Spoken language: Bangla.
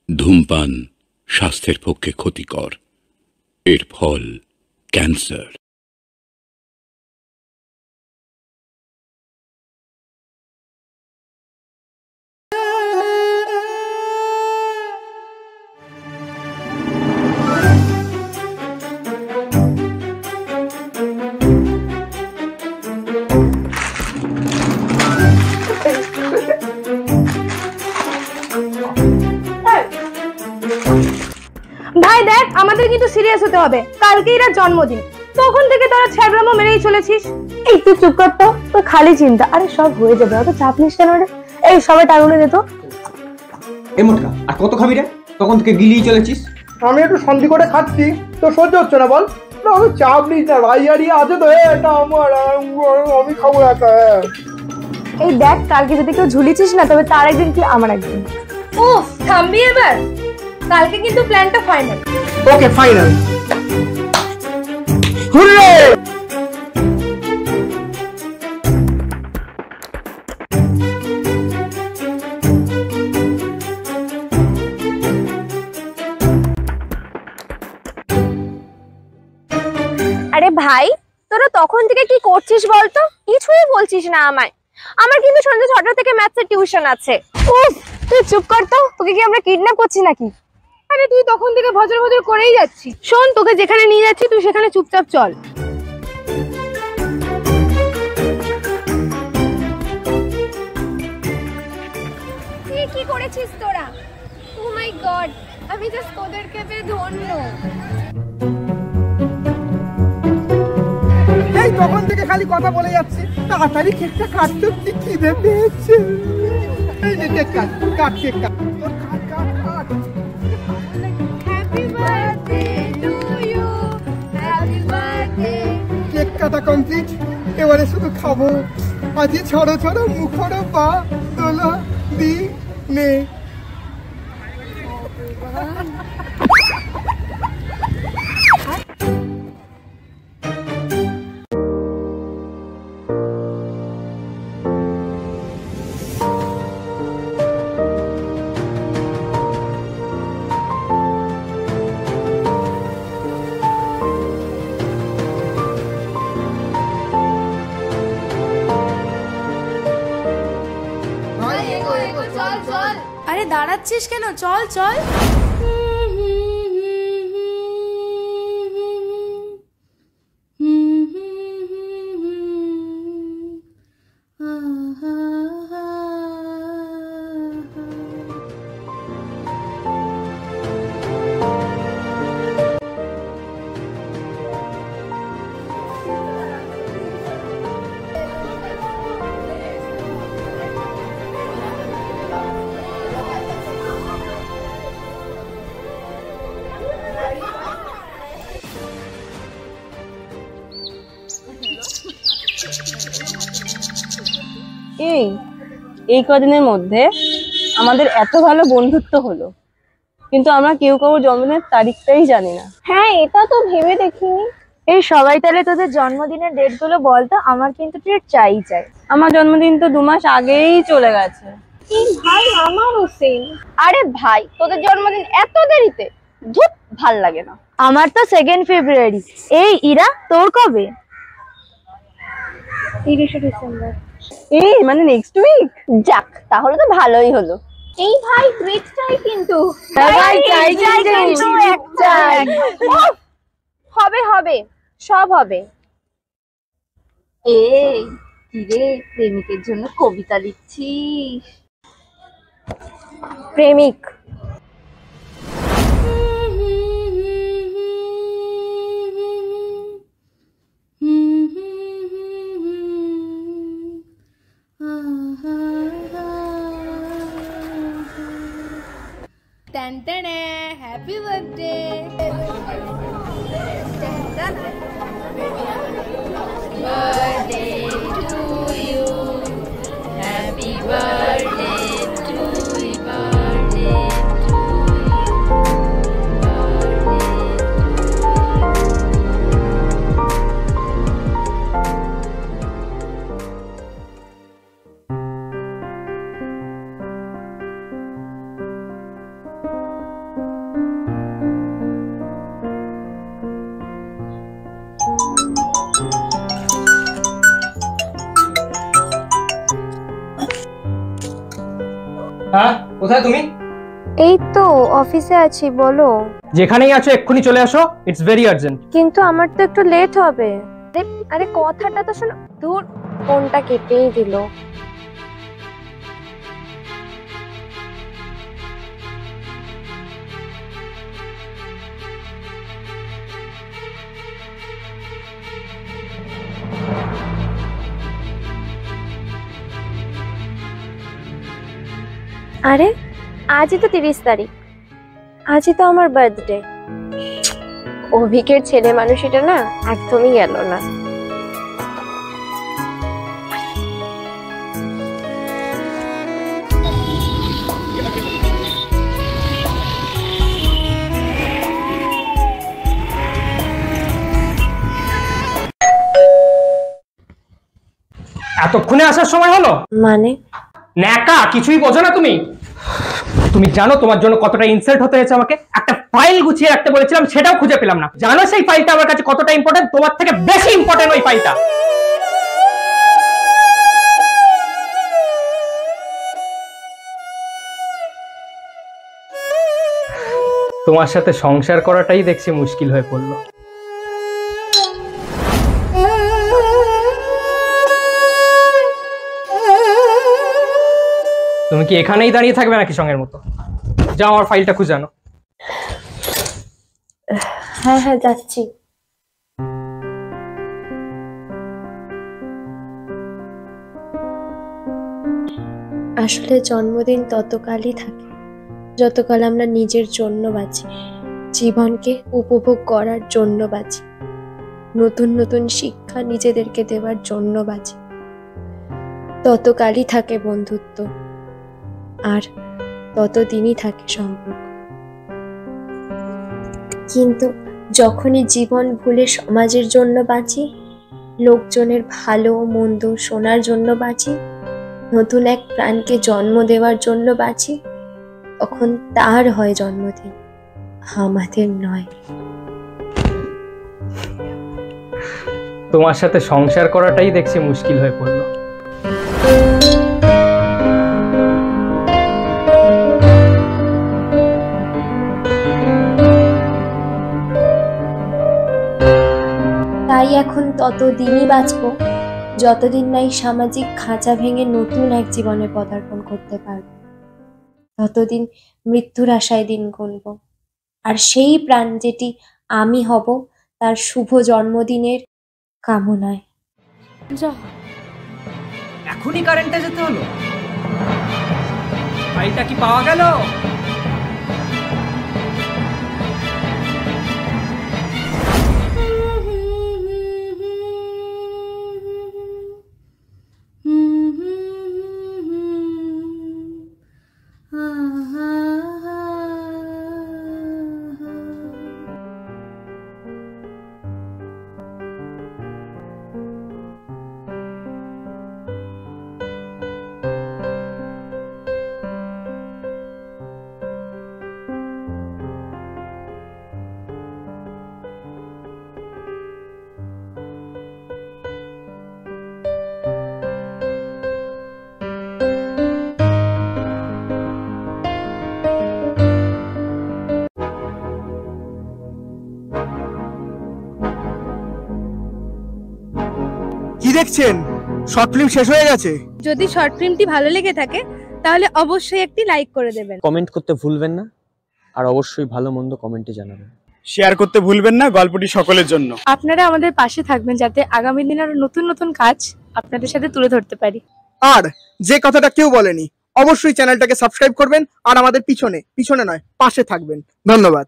ধূমপান স্বাস্থ্যের পক্ষে ক্ষতিকর। এর ফল ক্যান্সার। ভাই দেখ, আমাদের কিন্তু সিরিয়াস হতে হবে। কালকে এর জন্মদিন, তখন থেকে তোরা ছ্যাবলামো মেরেই চলেছিস। এই তুই চুপ কর তো, তোর খালি চিন্তা। আরে সব হয়ে যাবে, অত চাপ নিস কেন রে? এই সবাই টাগুনে দে তো। এই মোটকা, আর কত খাবি রে? তখন থেকে গিলিয়ে চলেছিস। আমি একটু শান্তি করে খাচ্ছি, তো সহ্য হচ্ছে না বল? না আমি চাপ নিস না, রাই আরিয়া আছে তো, এটা আমার, আমি খাবো একা। এই দেখ, কালকে যদি কেউ ঝুলিছিস না, তবে তার একদিন কি আমার একদিন। উফ, থামবি এবার? কালকে কিন্তু প্ল্যানটা ফাইনাল। ওকে ফাইনাল। হুররে! আরে ভাই, তোরা তখন থেকে কি করছিস বলতো? কিছুই বলছিস না আমায়। আমার কিন্তু সন্ধ্যা 6টা থেকে ম্যাথসের টিউশন আছে। উফ, তুই চুপ কর তো। তোকে কি আমরা কিডন্যাপ করছি নাকি? আরে তুই তখন থেকে ভজর ভজর করেই যাচ্ছিস। শোন, তোকে যেখানে নিয়ে যাচ্ছি তুই সেখানে চুপচাপ চল। কি করেছিস তোরা? ও মাই গড, আমি জাস্ট তোদেরকে পেয়ে ধন্য। এই তখন থেকে খালি কথা বলে যাচ্ছে, তাড়াতাড়ি কেকটা কাটতে খিদে পেয়েছে। এই নে cake cut, cut cake cut. Happy birthday to you, happy birthday. Cake কাটা কমপ্লিট, এবারে শুধু খাবো। আজি ছোট ছোট মুখর পা তোলা দি নে। আরে দাঁড়াচ্ছিস কেন? চল চল। এই কদিনের মধ্যে আমাদের এত ভালো বন্ধুত্ব হলো, কিন্তু আমরা কেউ কারোর জন্মদিনের তারিখটাই জানি না। হ্যাঁ, এটা তো ভেবে দেখিনি। এই সবাই তাহলে তোদের জন্মদিনের ডেট গুলো বলতো, আমার কিন্তু ট্রিট চাই। আমার জন্মদিন তো 2 মাস আগেই চলে গেছে। এই ভাই, আমারও সেম। আরে ভাই, তোদের জন্মদিন এত দেরিতে? ধুপ, ভাল লাগে না। আমার তো 2 ফেব্রুয়ারি। এই ইরা, তোর কবে? 30 ডিসেম্বর। এই মানে নেক্সট উইক। যাক, তাহলে তো ভালোই হলো। এই ভাই, ট্রিট চাই কিন্তু। হবে হবে, সব হবে। এই কিরে, প্রেমিকের জন্য কবিতা লিখছিস? প্রেমিক? Happy birthday. Birthday to you, happy birthday to you, birthday to you. হ্যাঁ, কোথায় তুমি? এই তো অফিসে আছি, বলো। যেখানেই আছো এক্ষুনি চলে আসো, ইটস ভেরি আর্জেন্ট। কিন্তু আমার তো একটু লেট হবে। আরে কথাটা তো শোনো। দূর, ফোনটা কেটেই দিল। আরে আজই তো 30 তারিখ, আজই তো আমার বার্থডে। অভিকের ছেলে মানুষ এটা না একদমই গেল না। এতক্ষণে আসার সময় হলো মানে? ন্যাকা, কিছুই বোঝো না তুমি। তুমি জানো তোমার জন্য কতটা ইনসাল্ট হতে হয়েছে আমাকে? একটা ফাইল গুছিয়ে রাখতে বলেছিলাম, সেটাও খুঁজে পেলাম না। জানো সেই ফাইলটা আমার কাছে কতটা ইম্পর্টেন্ট? তোমার থেকে বেশি ইম্পর্টেন্ট ওই ফাইলটা। তোমার সাথে সংসার করাটাই দেখছি মুশকিল হয়ে পড়লো। তুমি কি এখানেই দাঁড়িয়ে থাকবে নাকি সঙ্গের মতো? যাও আমার ফাইলটা খুঁজে আনো। হ্যাঁ হ্যাঁ, যাচ্ছি। আসলে জন্মদিন ততকালই থাকে যতকাল আমরা নিজের জন্য বাঁচি, জীবনকে উপভোগ করার জন্য বাঁচি, নতুন নতুন শিক্ষা নিজেদেরকে দেওয়ার জন্য বাঁচি। ততকালই থাকে বন্ধুত্ব, আর ততদিনই থাকে সম্পর্ক। কিন্তু যখনই জীবন ভুলে সমাজের জন্য বাঁচি, লোকজনের ভালো মন্দ শোনার জন্য বাঁচি, নতুন এক প্রাণকে জন্ম দেওয়ার জন্য বাঁচি, তখন তার হয় জন্মদিন, আমাদের নয়। তোমার সাথে সংসার করাটাই দেখছি মুশকিল হয়ে পড়লো। তাই এখন ততদিনই বাঁচব যতদিন নাই সামাজিক খাঁচা ভেঙে নতুন এক জীবনে পদার্পণ করতে পারব। ততদিন মৃত্যুর আশায় দিন গুনব, আর সেই প্রাণ যেটি আমি হব তার শুভ জন্মদিনের কামনায়। যা, এখনই কারেন্টে যেতে হলো? ফাইলটা কি পাওয়া গেল? কি দেখছেন? শর্ট ফিল্ম শেষ হয়ে গেছে। যদি শর্ট ফিল্মটি ভালো লেগে থাকে তাহলে অবশ্যই একটি লাইক করে দেবেন, কমেন্ট করতে ভুলবেন না, আর অবশ্যই ভালো মন্দ কমেন্টে জানাবেন। শেয়ার করতে ভুলবেন না গল্পটি সকলের জন্য। আপনারা আমাদের পাশে থাকবেন যাতে আগামী দিনে আরো নতুন নতুন কাজ আপনাদের সাথে তুলে ধরতে পারি। আর যে কথাটা কেউ বলেনি, অবশ্যই চ্যানেলটাকে সাবস্ক্রাইব করবেন আর আমাদের পিছনে নয় পাশে থাকবেন। ধন্যবাদ।